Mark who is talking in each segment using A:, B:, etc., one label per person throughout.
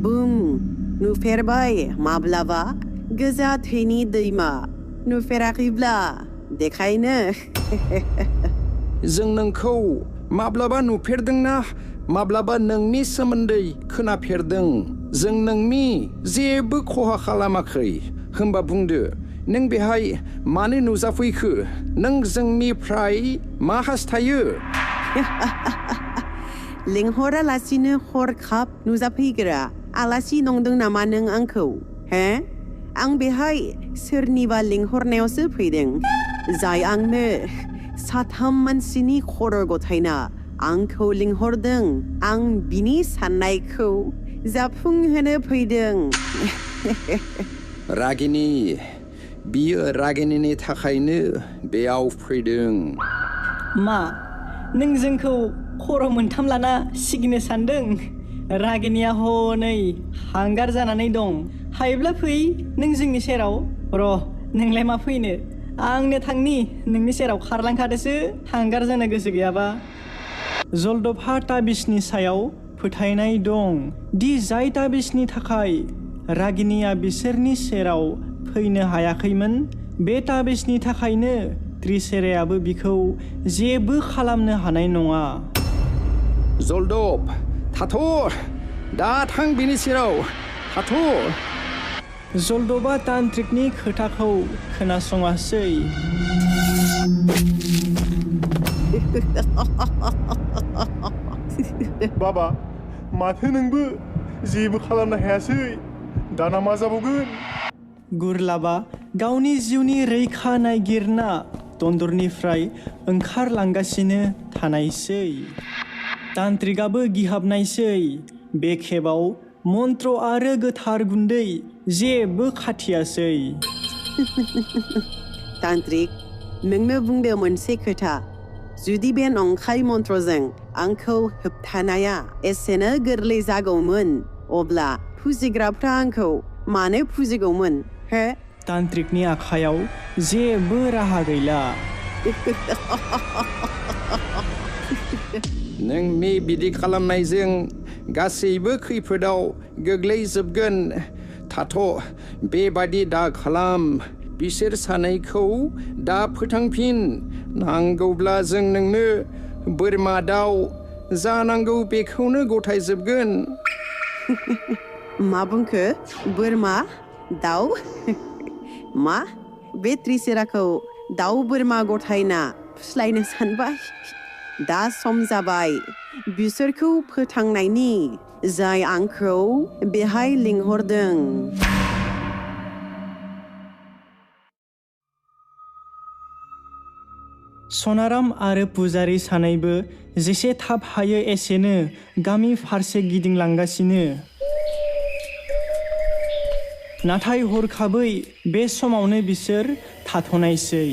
A: बुं नुफेरबाय माब्लाबा गोजा थैनि दैमा नुफेराखैब्ला देखायनो
B: जों नोंखौ माब्लाबा नुफेरदोंना माब्लाबा नोंनि सोमोन्दै खोनाफेरदों जों नोंनि जेबो खहा खालामाखै होमबा बुंदो नों बेहाय मानो नुजाफैखो नों जोंनिफ्राय मा हास्थायो
A: लिंहरालासिनो हरखाब नुजाफैग्रा आलासि नंदों नामा नों आंखौ हे आं बेहाय सोरनिबा लिंहरनायावसो फैदों जाय आंनो साथाम मानसिनि खर' गथायना आंखौ लिंहरदों आं बिनि साननायखौ जाफुंहोनो फैदों
B: रागिनि बियो रागिनिनि थाखायनो बेयाव फैदों
C: मा नों जोंखौ खर' मोनथाम लाना सिगिनो सानदों रागिनिया हनै हांगार जानानै दं हायोब्ला फै नों जोंनि सेराव र' नोंलाय मा फैनो आंनो थांनि नोंनि सेराव खारलांखादोसो हांगार जानो गोसो गैयाबा जलदबहा ताबिसनि सायाव फोथायनाय दं दि जाय ताबिसनि थाखाय रागिनिया बिसोरनि सेराव फैनो हायाखैमोन बे ताबिसनि थाखायनो त्रिसेरायाबो बिखौ जेबो खालामनो हानाय नङा
B: जलदब थाथ' दा थां बिनि सेराव थाथ'
C: जलदबा तान्त्रिकनि खोथाखौ खोनासङासै
D: बाबा माथो नोंबो जेबो खालामनो हायासै दाना मा जाबावगोन
C: गुरलाबा गावनि जिउनि रैखा नागिरना दन्दरनिफ्राय ओंखारलांगासिनो थानायसै तान्त्रिकआबो गिहाबनायसै बे खेबाव मन्त्र आरो गोथार गुन्दै जेबो खाथियासै
A: तान्त्रिक नोंनो बुंदो मोनसे खोथा जुदि बे नंखाय मन्त्रजों आंखौ होबथानाया एसेनो गोरलै जागौमोन अब्ला फुजिग्राफ्रा आंखौ मानो फुजिगौमोन हे
C: तान्त्रिकनि आखायाव जेबो राहा गैला
B: नोंनि बिदि खालामनायजों गासैबो खैफोदाव गोग्लैजोबगोन थाथ' बेबादि दा खालाम बिसोर सानैखौ दा फोथांफिन नांगौब्ला जों नोंनो बोरमा दाउ जानांगौ बेखौनो गथायजोबगोन
A: मा बुंखो बोरमा दाउ मा बे त्रिसेराखौ दाउ बोरमा गथायना फुस्लायनो सानबाय दा सम जाबाय बिसोरखौ फोथांनायनि जाय आंखौ बेहाय लिंहरदों
C: सनाराम आरो पुजारी सानैबो जेसे थाब हायो एसेनो गामि फारसे गिदिंलांगासिनो नाथाय हरखाबै बे समावनो बिसोर थाथ'नायसै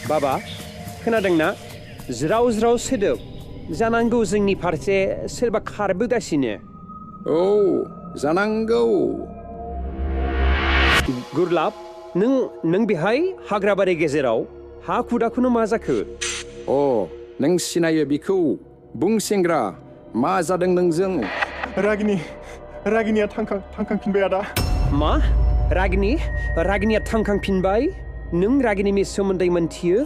E: बाबा खोनादोंना ज्राव ज्राव सोदोब जानांगौ जोंनि फारसे सोरबा खारबोगासिनो
B: औ जानांगौ
E: गुरलाब नों बेहाय हाग्राबारि गेजेराव हा खुदाखुनो मा जाखो
B: अ नों सिनायो बिखौ बुं सेंग्रा मा जादों नोंजों
D: रागिनिया थांखांफिनबाय आदा
E: मा रागिनिया थांखांफिनबाय नों रागिनिनि सोमोन्दै मोनथियो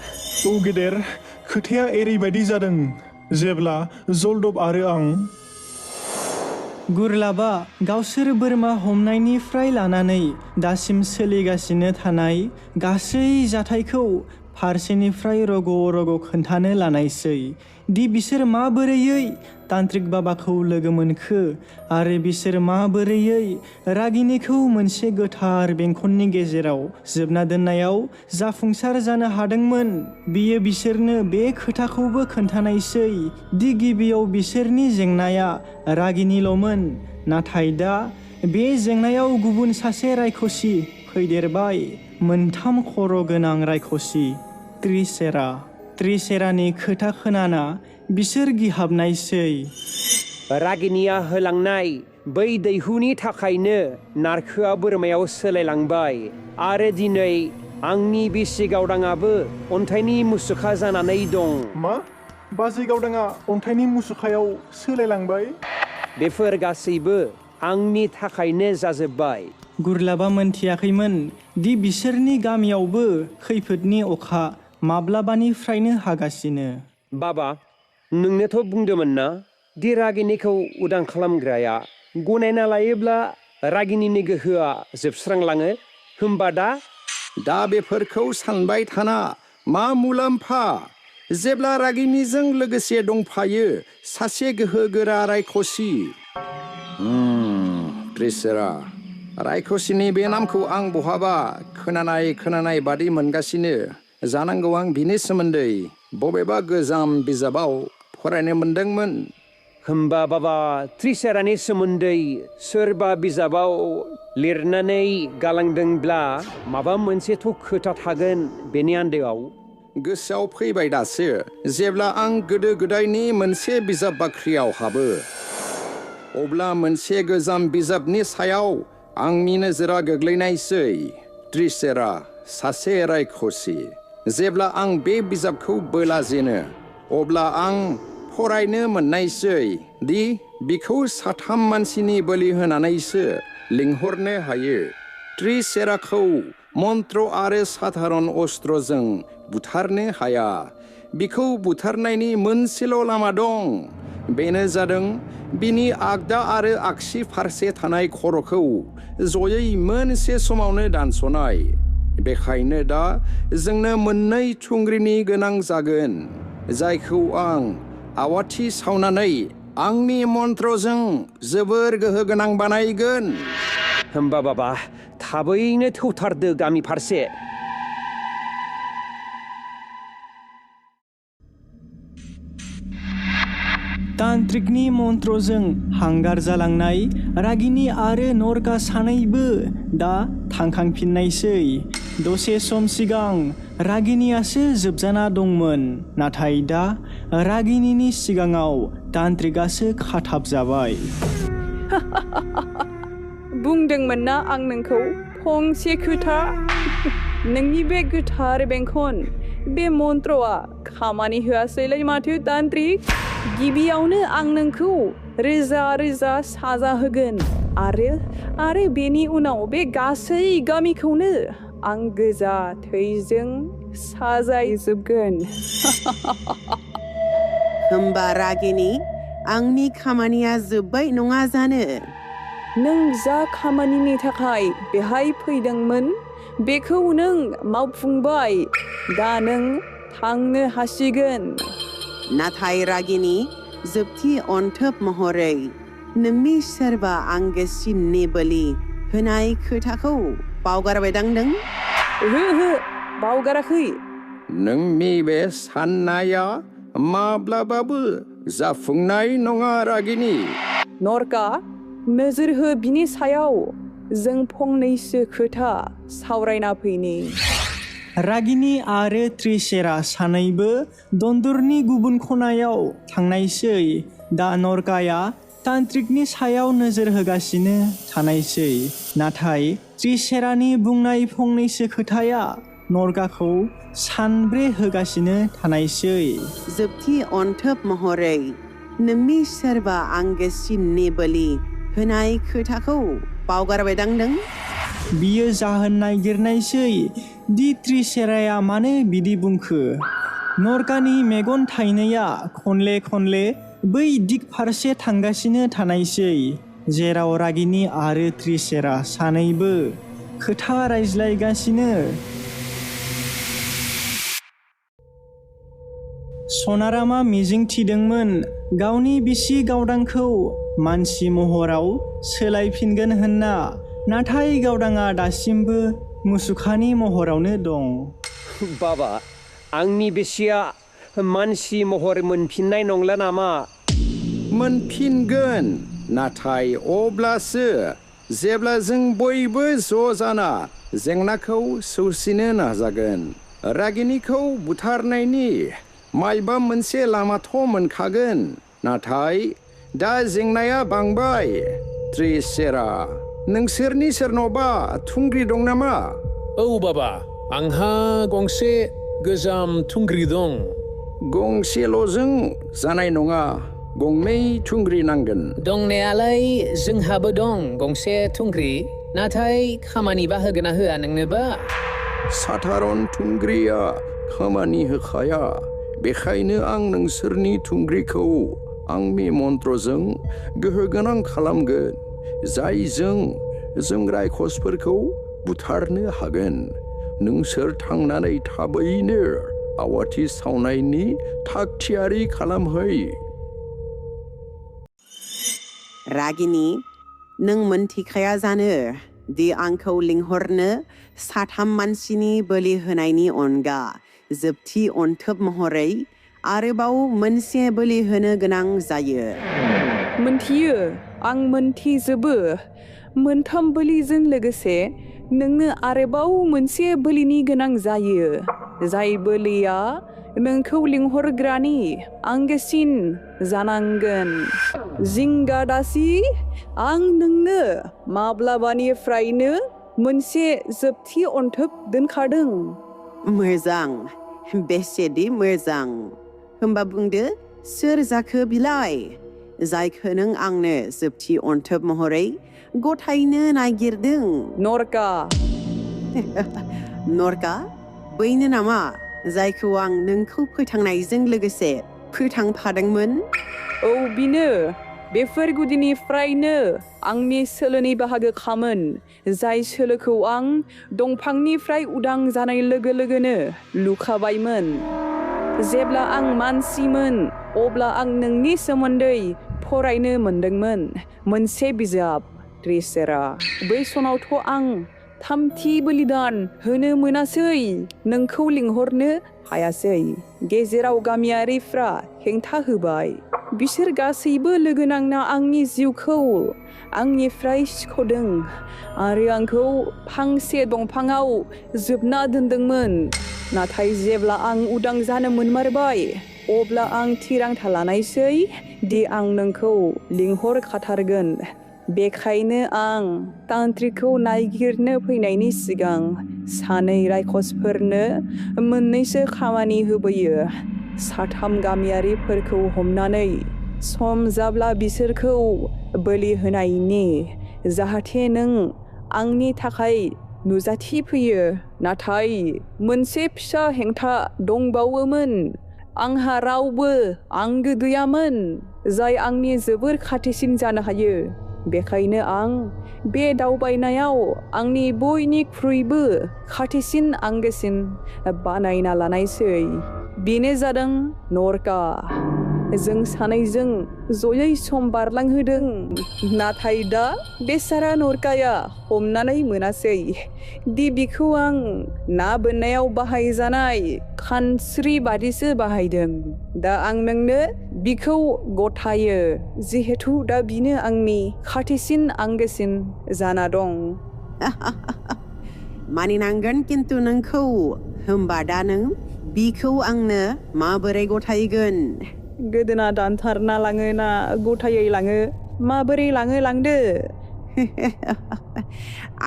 D: औ गेदेर खोथाया एरैबायदि जादों जेब्ला जलदब आरो आं
C: गुरलाबा गावसोर बोरमा हमनायनिफ्राय लानानै दासिम सोलिगासिनो थानाय गासै जाथायखौ फारसेनिफ्राय रग' रग' खोन्थानो लानायसै दि बिसोर माबोरैयै तान्त्रिक बाबाखौ लोगो मोनखो आरो बिसोर माबोरैयै रागिनिखौ मोनसे गोथार बेंखननि गेजेराव जोबना दोननायाव जाफुंसार जानो हादोंमोन बियो बिसोरनो बे खोथाखौबो खोन्थानायसै दि गिबियाव बिसोरनि जेंनाया रागिनिल'मोन नाथाय दा बे जेंनायाव गुबुन सासे रायखसि फैदेरबाय मोनथाम खर' गोनां रायखसि त्रिसेरानि खोथा खोनाना बिसोर गिहाबनायसै
E: रागिनिया होलांनाय बै दैहुनि थाखायनो नारखोआ बोरमायाव सोलायलांबाय आरो दिनै आंनि बिसि गावदाङाबो अन्थाइनि मुसुखा जानानै दं
D: मा बाजै गावदाङा अन्थाइनि मुसुखायाव सोलायलांबाय।
E: बेफोर गासैबो आंनि थाखायनो जाजोब्बाय।
C: गुरलाबा मोनथियाखैमोन दि बिसोरनि गामियावबो खैफोदनि अखा माब्लाबानिफ्रायनो हागासिनो।
E: बाबा, नोंनोथ' बुंदोंमोन ना दि रागिनिखौ उदां खालामग्राया गनायना लायोब्ला रागिनिनि गोहोआ जोबस्रांलाङो। होमबा
B: दा बेफोरखौ सानबाय थाना मा मुलाम्फा जेब्ला रागिनिजों लोगोसे दंफायो सासे गोहोगोरा रायखसि। त्रिसेरा, रायखसिनि बे नामखौ आं बहाबा खोनानाय बादि मोनगासिनो। जानांगौ आं बिनि सोमोन्दै बबेबा गोजाम बिजाबाव फरायनो मोनदोंमोन।
E: होमबा बाबा, त्रिसेरानि सोमोन्दै सोरबा बिजाबाव लिरनानै गालांदोंब्ला माबा मोनसेथ' खोथा थागोन बेनि आन्दोआव।
B: गोसोआव फैबाय दासो, जेब्ला आं गोदो गोदायनि मोनसे बिजाब बाख्रियाव हाबो अब्ला मोनसे गोजाम बिजाबनि सायाव आंनि नोजोरा गोग्लैनायसै। त्रिसेरा, सासे रायखसि। जेब्ला आं बे बिजाबखौ बोलाजेनो अब्ला आं फरायनो मोननायसै दि बिखौ 3 मानसिनि बोलि होनानैसो लिंहरनो हायो। त्रिसेराखौ मन्त्र आरो साधारन अस्त्रजों बुथारनो हाया। बिखौ बुथारनायनि मोनसेल' लामा दं, बेनो जादों बिनि आगदा आरो आगसि फारसे थानाय खर'खौ जयै मोनसे समावनो दानस'नाय। बेखायनो दा जोंनो मोननै थुंग्रिनि गोनां जागोन, जायखौ आं आवाथि सावनानै आंनि मन्त्रजों जोबोर गोहोगोनां बानायगोन।
E: होमबा बाबा, थाबैनो थौथारदो गामि फारसे।
C: तान्त्रिकनि मन्त्रजों हांगार जालांनाय रागिनि आरो नरका सानैबो दा थांखांफिननायसै। दसे सम सिगां रागिनियासो जोबजाना दंमोन, नाथाय दा रागिनिनि सिगाङाव तान्त्रिकासो खाथाबजाबाय।
F: बुंदोंमोन ना आं नोंखौ फंसे खोथा? नोंनि बे गोथार बेंखन, बे मन्त्रआ खामानि होआसैलाय माथो तान्त्रिक। गिबियावनो आं नोंखौ रोजा रोजा साजा होगोन आरो बेनि उनाव बे गासै गामिखौनो आं गोजा थैजों साजायजोबगोन।
A: होमबा रागिनि, आंनि खामानिया जोब्बाय नङा जानो?
F: नों जा खामानिनि थाखाय बेहाय फैदोंमोन बेखौ नों मावफुंबाय। दा नों थांनो हासिगोन।
A: नाथाय रागिनि, जोबथि अनथोब महरै नोंनि सोरबा आंगोसिननि बोलि होनाय खोथाखौ बावगारबायदांदों?
F: ओहो, बावगाराखै।
B: नोंनि बे साननाया माब्लाबाबो जाफुंनाय नङा रागिनि।
F: नरका, नोजोर हो बिनि सायाव। जों फंनैसो खोथा सावरायना फैनि।
C: रागिनि आरो त्रिसेरा सानैबो दन्दरनि गुबुन खनायाव थांनायसै। दा नरकाया तान्त्रिकनि सायाव नोजोर होगासिनो थानायसै। नाथाय त्रिसेरानि बुंनाय फंनैसो खोथाया नरकाखौ सानब्रे होगासिनो थानायसै।
A: जोबथि अनथोब महरै नोंनि सोरबा आंगोसिननि बोलि होनाय खोथाखौ बावगारबायदांदों?
C: बियो जाहोन नागिरनायसै दि त्रिसेराया मानो बिदि बुंखो। नरकानि मेगन थाइनैया खनले खनले बै दिग फारसे थांगासिनो थानायसै, जेराव रागिनि आरो त्रिसेरा सानैबो खोथा रायज्लायगासिनो। सनारामा मिजिंथिदोंमोन गावनि बिसि गावदांखौ मानसि महराव सोलायफिनगोन होनना, नाथाय गावदाङा दासिमबो मुसुखानि महरावनो दं।
E: बाबा, आंनि बिसिया मानसि महर मोनफिननाय नंला नामा?
B: मोनफिनगोन, नाथाय अब्लासो जेब्ला जों बयबो ज' जाना जेंनाखौ सौसिनो नाजागोन। रागिनिखौ बुथारनायनि मायबा मोनसे लामाथ' मोनखागोन, नाथाय दा जेंनाया बांबाय। त्रिसेरा, नोंसोरनि सोरनावबा थुंग्रि दं नामा?
G: औ बाबा, आंहा गंसे गोजाम थुंग्रि दं।
B: गंसेल'जों जानाय नङा गंनै थुंग्रि नांगोन
G: दंनायालाय जोंहाबो दं गंसे थुंग्रि नाथाय खामानिबा होगोना होआ नोंनोबा
B: साधारन थुंग्रिया खामानि होखाया बेखायनो आं नोंसोरनि थुंग्रिखौ आंनि मन्त्रजों गोहोगोनां खालामगोन जायजों जों रायखसफोरखौ बुथारनो हागोन नोंसोर थांनानै थाबैनो आवाथि सावनायनि थागथियारि खालामहै
A: रागिनि नों मोनथिखाया जानो दि आंखौ लिंहरनो साथाम मानसिनि बोलि होनायनि अनगा जोबथि अनथोब महरै आरोबाव मोनसे बोलि होनो गोनां जायो
F: मोनथियो आं मोनथिजोबो मोनथाम बोलिजों लोगोसे नोंनो आरोबाव मोनसे बोलिनि गोनां जायो जाय बोलिया नोंखौ लिंहरग्रानि आंगोसिन जानांगोन जिंगा दासि आं नोंनो माब्लाबानिफ्रायनो मोनसे जोबथि अनथोब दोनखादों
A: मोजां बेसेदि मोजां होमबा बुंदो सोर जाखो बिलाय जायखौ नों आंनो जोबथि अनथोब महरै गथायनो नागिरदों
F: नरका
A: नरका बैनो नामा जायखौ आं नोंखौ फोथांनायजों लोगोसे फोथांफादोंमोन
F: औ बिनो बेफोर गुदिनिफ्रायनो आंनि सोलोनि बाहागोखामोन जाय सोलोखौ आं दंफांनिफ्राय उदां जानाय लोगो लोगोनो लुखाबायमोन जेब्ला आं मानसिमोन अब्ला आं नोंनि सोमोन्दै फरायनो मोनदोंमोन मोनसे बिजाब ट्रिसेरा बै समावथ' आं थामथि बलिदान होनो मोनासै नोंखौ लिंहरनो हायासै गेजेराव गामियारिफ्रा हेंथा होबाय बिसोर गासैबो लोगो नांना आंनि जिउखौ आंनिफ्राय सिख'दों आरो आंखौ फांसे दंफाङाव जोबना दोनदोंमोन नाथाय जेब्ला आं उदां जानो मोनमारबाय अब्ला आं थिरांथा लानायसै दि आं नोंखौ लिंहरखाथारगोन बेखायनो आं तान्त्रिकखौ नायगिरनो फैनायनि सिगां सानै रायखसफोरनो मोननैसो खामानि होबोयो साथाम गामियारिफोरखौ हमनानै सम जाब्ला बिसोरखौ बोलि होनायनि जाहाथे नों आंनि थाखाय नुजाथि फैयो नाथाय मोनसे फिसा हेंथा दंबावोमोन आंहा रावबो आंगो गैयामोन जाय आंनि जोबोर खाथिसिन जानो हायो बेखायनो आं बे दावबायनायाव आंनि बयनिख्रुइबो खाथिसिन आंगोसिन बानायना लानायसै बेनो जादों नरका जों सानैजों जयै सम बारलांहोदों नाथाय दा बेसारा नरकाया हमनानै मोनासै दि बिखौ आं ना बोननायाव बाहायजानाय खानस्रि बादिसो बाहायदों दा आं नोंनो बिखौ गथायो जिहेथु दा बिनो आंनि खाथिसिन आंगोसिन जाना दं
A: मानिनांगोन किन्तु नोंखौ होमबा दा नों बिखौ आंनो माबोरै गथायगोन
F: गोदोना दानथारना लाङो ना गथायै लाङो माबोरै लाङो लांदो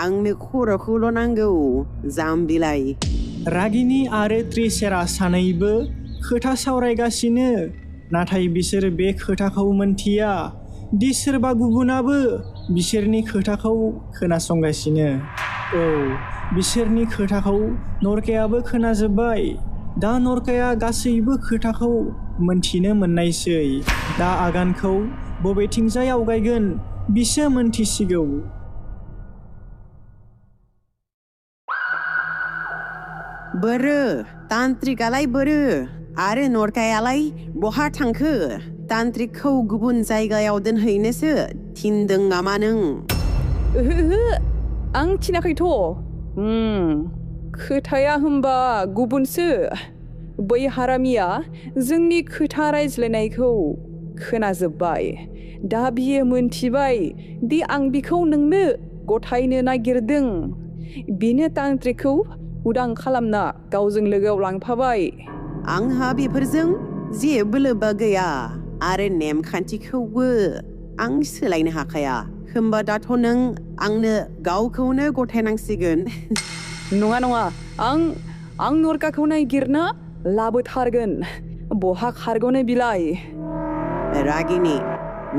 A: आंनो खर'खौल' नांगौ जाम्बिलाय
C: रागिनि आरो ट्रिसेरा सानैबो खोथा सावरायगासिनो नाथाय बिसोर बे खोथाखौ मोनथिया दि सोरबा गुबुनाबो बिसोरनि खोथाखौ खोनासंगासिनो औ बिसोरनि खोथाखौ नरकायाबो खोनाजोब्बाय दा नरकाया गासैबो खोथाखौ मोनथिनो मोननायसै दा आगानखौ बबेथिंजाय आवगायगोन बिसो मोनथिसिगौ
A: बोरो तान्त्रिकालाय बोरो आरो नरकायालाय बहा थांखो तान्त्रिकखौ गुबुन जायगायाव दोनहैनोसो थिनदों नामा नों
F: ओहो आं थिनाखैथ' खोथाया होमबा गुबुनसो बै हारामिया जोंनि खोथा रायज्लायनायखौ खोनाजोब्बाय दा बियो मोनथिबाय दि आं बिखौ नोंनो गथायनो नागिरदों बिनो तान्त्रिकखौ उदां खालामना गावजों लोगोआव लांफाबाय
A: आंहा बेफोरजों जेबो लोब्बा गैया आरो नेमखान्थिखौबो आं सोलायनो हाखाया होमबा दाथ' नों आंनो गावखौनो गथायनांसिगोन
F: नङा आं नरकाखौ नायगिरना लाबोथारगोन बहा खारग'नो बिलाय
A: रागिनि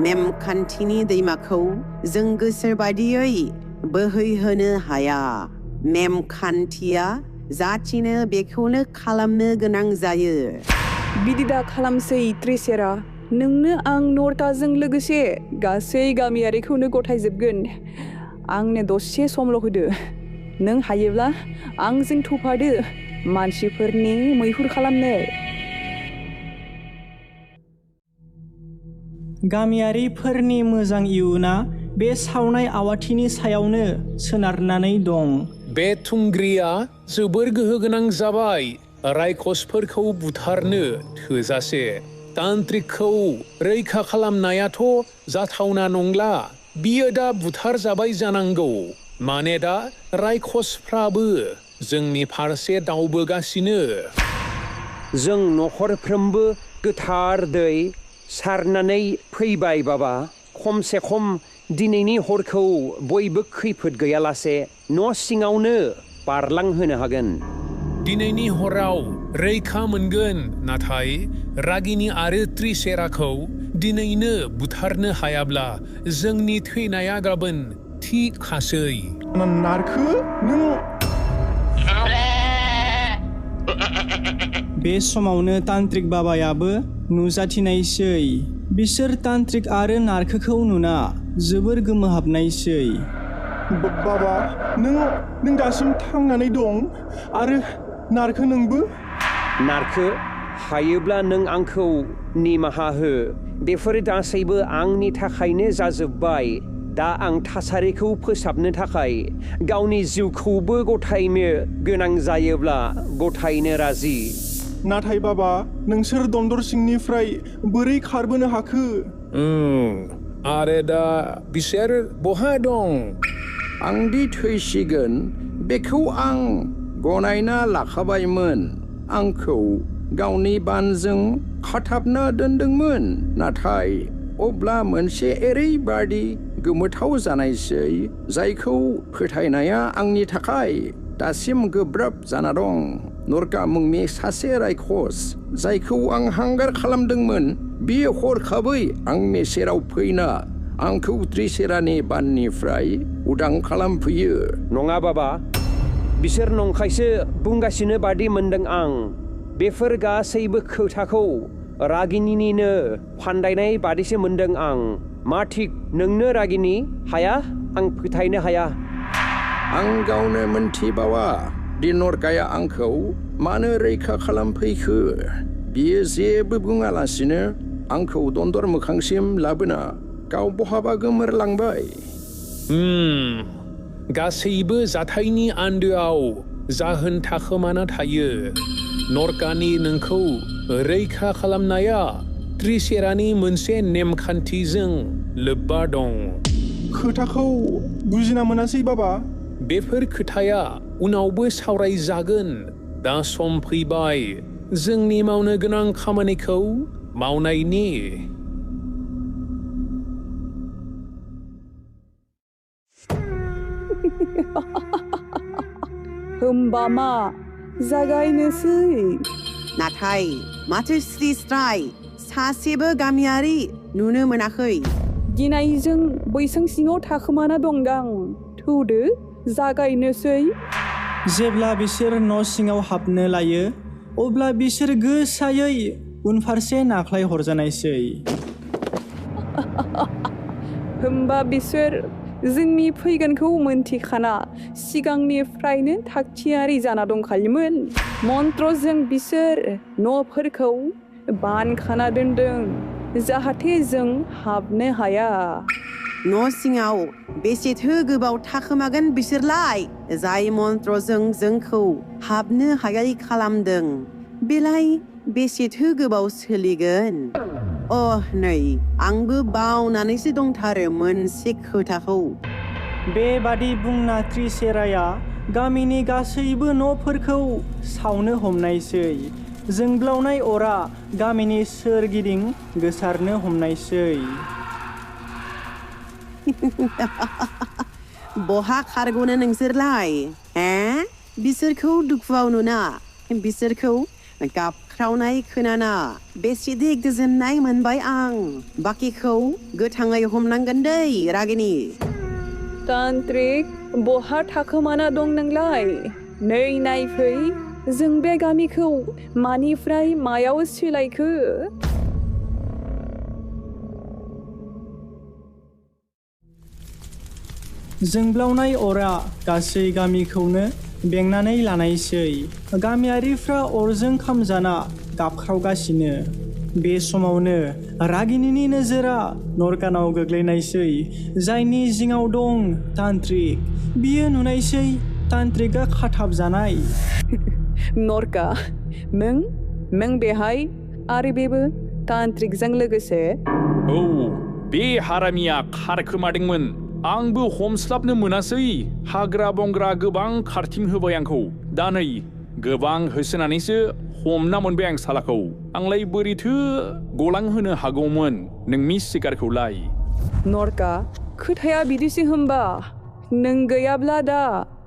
A: नेमखान्थिनि दैमाखौ जों गोसो बायदियै बोहैहोनो हाया नेमखान्थिया जाथिनो बेखौनो खालामनो गोनां जायो
F: बिदि दा खालामसै ट्रेसेरा नोंनो आं नर्ताजों लोगोसे गासै गामियारिखौनो गथायजोबगोन आंनो दसे समल' होदो नों हायोब्ला आंजों थफादो मानसिफोरनि मैहुर खालामनो
C: गामियारिफोरनि मोजां इयुना बे सावनाय आवाथिनि सायावनो सोनारनानै दं
H: बे थुंग्रिया जोबोर गोहोगोनां जाबाय रायखसफोरखौ बुथारनो थोजासे तान्त्रिकखौ रैखा खालामनायाथ' जाथावना नंला बियो दा बुथार जाबाय जानांगौ माने दा रायखसफ्राबो जोंनि फारसे दावबोगासिनो
E: जों नखरफ्रोमबो गोथार दै सारनानै फैबाय बाबा खमसे खम दिनैनि हरखौ बयबो खैफोद गैयालासे न' सिङावनो बारलांहोनो हागोन
H: दिनैनि हराव रैखा मोनगोन नाथाय रागिनि आरो त्रिसेराखौ दिनैनो बुथारनो हायाब्ला जोंनि थैनाया गाबोन थि खासै
D: नारखो नों
C: बे समावनो तान्त्रिक बाबायाबो नुजाथिनायसै बिसोर तान्त्रिक आरो नारखोखौ नुना जोबोर गोमोहाबनायसै
D: बाबा नों दासिम थांनानै दं आरो नारखो नोंबो
E: नारखो हायोब्ला नों आंखौ निमाहा हो बेफोर गासैबो आंनि थाखायनो जाजोब्बाय दा आं थासारिखौ फोसाबनो थाखाय गावनि जिउखौबो गथायनो गोनां जायोब्ला गथायनो राजि
D: नाथाय बाबा नोंसोर दन्दर सिंनिफ्राय बोरै खारबोनो हाखो
H: आरो दा बिसोर बहा दं
B: आंदि थैसिगोन बेखौ आं गनायना लाखाबायमोन आंखौ गावनि बानजों खाथाबना दोनदोंमोन नाथाय अब्ला मोनसे ओरैबादि गोमोथाव जानायसै जायखौ फोथायनाया आंनि थाखाय दासिम गोब्राब जाना दं नरका मुंनि सासे रायखस जायखौ आं हांगार खालामदोंमोन बियो हरखाबै आंनि सेराव फैना आंखौ त्रिसेरानि बाननिफ्राय उदां खालामफैयो
E: नङा बाबा बिसोर नंखायसो बुंगासिनो बादि मोनदों आं बेफोर गासैबो खोथाखौ रागिनिनिनो फान्दायनाय बादिसो मोनदों आं मा थिक नोंनो रागिनि हाया आं फोथायनो हाया
B: आं गावनो मोनथिबावा दि नरकाया आंखौ मानो रैखा खालामफैखो बियो जेबो बुङालासिनो आंखौ दन्दर मोखांसिम लाबोना गाव बहाबा गोमोरलांबाय
H: गासैबो जाथायनि आन्दोआव जाहोन थाखोमाना थायो नरकानि नोंखौ रैखा खालामनाया त्रिसेरानि मोनसे नेमखान्थिजों लोब्बा दं
D: खोथाखौ बुजिना मोनासै बाबा
H: बेफोर खोथाया उनावबो सावरायजागोन दा सम फैबाय जोंनि मावनो गोनां खामानिखौ मावनायनि
F: होमबा मा जागायनोसै
A: नाथाय माथो स्राय सासेबो गामियारि नुनो मोनाखै
F: गिनायजों बैसां सिङाव थाखोमाना दंदां थौदो जागायनोसै
C: जेब्ला बिसोर न' सिङाव हाबनो लायो अब्ला बिसोर गोसायै उनफारसे नाख्लाय हरजानायसै
F: होमबा बिसोर जोंनि फैगोनखौ मोनथिखाना सिगांनिफ्रायनो थागथियारि जाना दंखायोमोन मन्त्रजों बिसोर न'फोरखौ बानखाना दोनदों जाहाथे जों हाबनो हाया
A: न' सिङाव बेसेथो गोबाव थाखोमागोन बिसोरलाय जाय मन्त्रजों जोंखौ हाबनो हायै खालामदों बेलाय बेसेथो गोबाव सोलिगोन नै आंबो बावनानैसो दंथारो मोनसे खोथाखौ
C: बेबादि बुंना त्रिसेराया गामिनि गासैबो न'फोरखौ सावनो हमनायसै जोंब्लावनाय अरा गामिनि सोरगिदिं गोसारनो हमनायसै
A: बहा खारग'नो नोंसोरलाय बिसोरखौ दुखुआव नुना बिसोरखौ गाब बाख्रावनाय खोनाना बेसेदि गोजोननाय मोनबाय आं बाकिखौ गोथाङै हमनांगोन दै रागिनि
F: तान्त्रिक बहा थाखोमाना दं नोंलाय नै नायफै जों बे गामिखौ मानिफ्राय मायाव सोलायखो
C: जोंब्लावनाय अरा गासै गामिखौनो बेंनानै लानायसै गामियारिफ्रा अरजों खामजाना गाबख्रावगासिनो बे समावनो रागिनिनि नोजोरा नरकानाव गोग्लैनायसै जायनि जिङाव दं तान्त्रिक बियो नुनायसै तान्त्रिकआ खाथाबजानाय
F: नरका नों बेहाय आरो बेबो तान्त्रिकजों लोगोसे
I: औ बे हारामिया खारखोमादोंमोन आंबो हमस्लाबनो मोनासै हाग्रा बंग्रा गोबां खारथिं होबाय आंखौ दा नै गोबां होसोनानैसो हमना मोनबाय आं सालाखौ आंलाय बोरैथो गलांहोनो हागौमोन नोंनि सिगारखौलाय
F: नरका खोथाया बिदिसो होमबा नों गैयाब्ला दा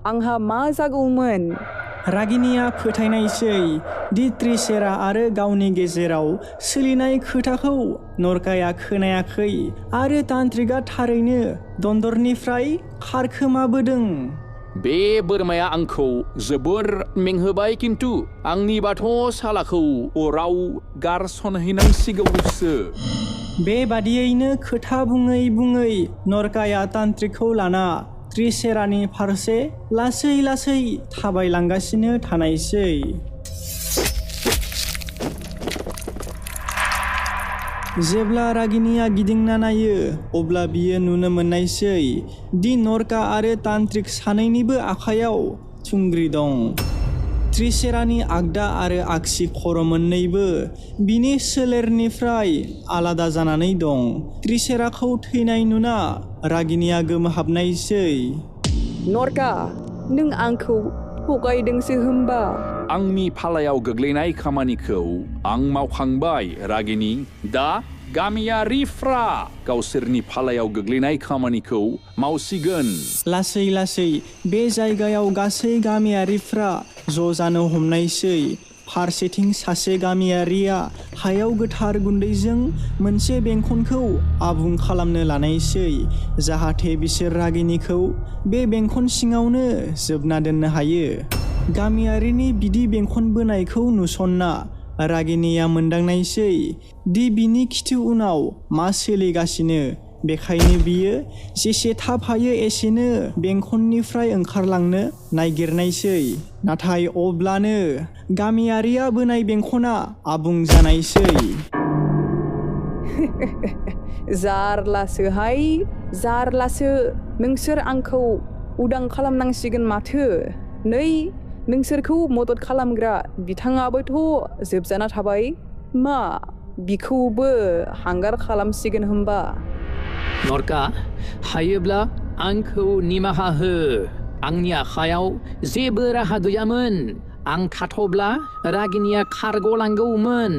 F: आंहा मा जागौमोन
C: रागिनिया फोथायनायसै दि त्रिसेरा आरो गावनि गेजेराव सोलिनाय खोथाखौ नरकाया खोनायाखै आरो तान्त्रिकआ थारैनो दन्दरनिफ्राय खारखोमाबोदों
I: बे बोरमाया आंखौ जोबोर मेंहोबाय किन्तु आंनि बाथ' सालाखौ अराव गारसनहैनांसिगौसो
C: बेबादियैनो खोथा बुङै बुङै नरकाया तान्त्रिकखौ लाना त्रिसेरानि फारसे लासै लासै थाबायलांगासिनो थानायसै जेब्ला रागिनिया गिदिंना नायो अब्ला बियो नुनो मोननायसै दि नरका आरो तान्त्रिक सानैनिबो आखायाव थुंग्रि दं त्रिसेरानि आगदा आरो आगसि खर' मोननैबो बिनि सोलेरनिफ्राय आलादा जानानै दं त्रिसेराखौ थैनाय नुना रागिनिया गोमोहाबनायसै
F: नरका नों आंखौ थगायदोंसो होमबा
I: आंनि फालायाव गोग्लैनाय खामानिखौ आं मावखांबाय रागिनि दा गामियारिफ्रा गावसोरनि फालायाव गोग्लैनाय खामानिखौ मावसिगोन
C: लासै लासै बे जायगायाव गासै गामियारिफ्रा ज' जानो हमनायसै फारसेथिं सासे गामियारिया हायाव गोथार गुन्दैजों मोनसे बेंखनखौ आबुं खालामनो लानायसै जाहाथे बिसोर रागिनिखौ बे बेंखन सिङावनो जोबना दोननो हायो गामियारिनि बिदि बेंखन बोनायखौ नुसनना रागिनिया मोनदांनायसै दि बिनि खिथु उनाव मा सोलिगासिनो बेखायनो बियो जेसे थाब हायो एसेनो बेंखननिफ्राय ओंखारलांनो नागिरनायसै नाथाय अब्लानो गामियारिया बोनाय बेंखना आबुं जानायसै
F: जारलासो नोंसोर आंखौ उदां खालामनांसिगोन माथो नै नोंसोरखौ मदद खालामग्रा बिथाङाबोथ' जोबजाना थाबाय मा बिखौबो हांगार खालामसिगोन होमबा
G: नरका हायोब्ला आंखौ निमाहा हो आंनि आखायाव जेबो राहा गैयामोन आं थाथ'ब्ला रागिनिया खारग'लांगौमोन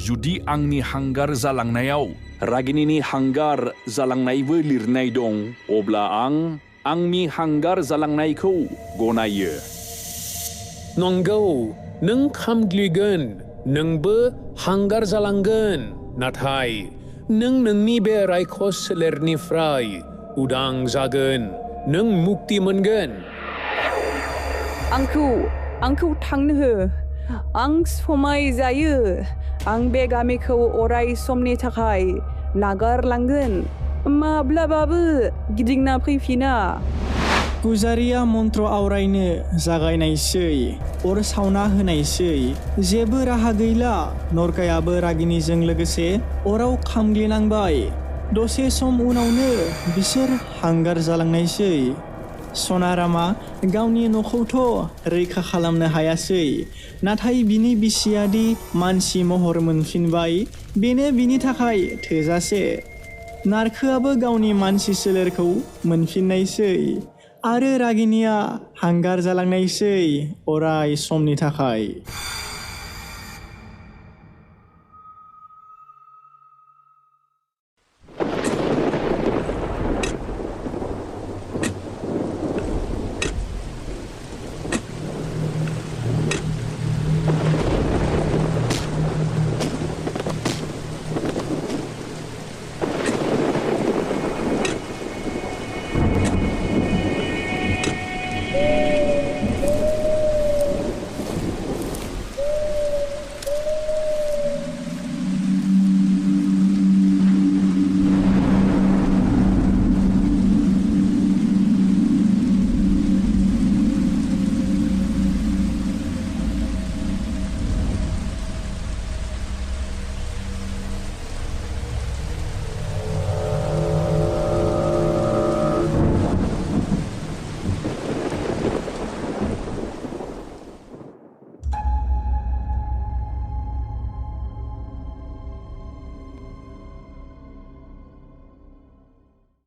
I: जुदि आंनि हांगार जालांनायाव रागिनिनि हांगार जालांनायबो लिरनाय दं अब्ला आं आंनि हांगार जालांनायखौ गनायो
H: नंगौ नों खामग्लिगोन नोंबो हांगार जालांगोन नाथाय नों नोंनि बे रायखस सोलेरनिफ्राय उदां जागोन नों मुक्ति मोनगोन
F: आंखौ थांनो हो आं समाय जायो आं बे गामिखौ अराय समनि थाखाय नागारलांगोन माब्लाबाबो गिदिंना फैफिना
C: पुजारिया मन्त्र आवरायनो जागायनायसै अर सावना होनायसै जेबो राहा गैला नरकायाबो रागिनिजों लोगोसे अराव खामग्लिनांबाय दसे सम उनावनो बिसोर हांगार जालांनायसै सनारामा गावनि न'खौथ' रैखा खालामनो हायासै नाथाय बिनि बिसियादि मानसि महर मोनफिनबाय बेनो बिनि थाखाय थोजासे नारखोआबो गावनि मानसि सोलेरखौ मोनफिननायसै आरो रागिनिया हांगार जालांनायसै अराय समनि थाखाय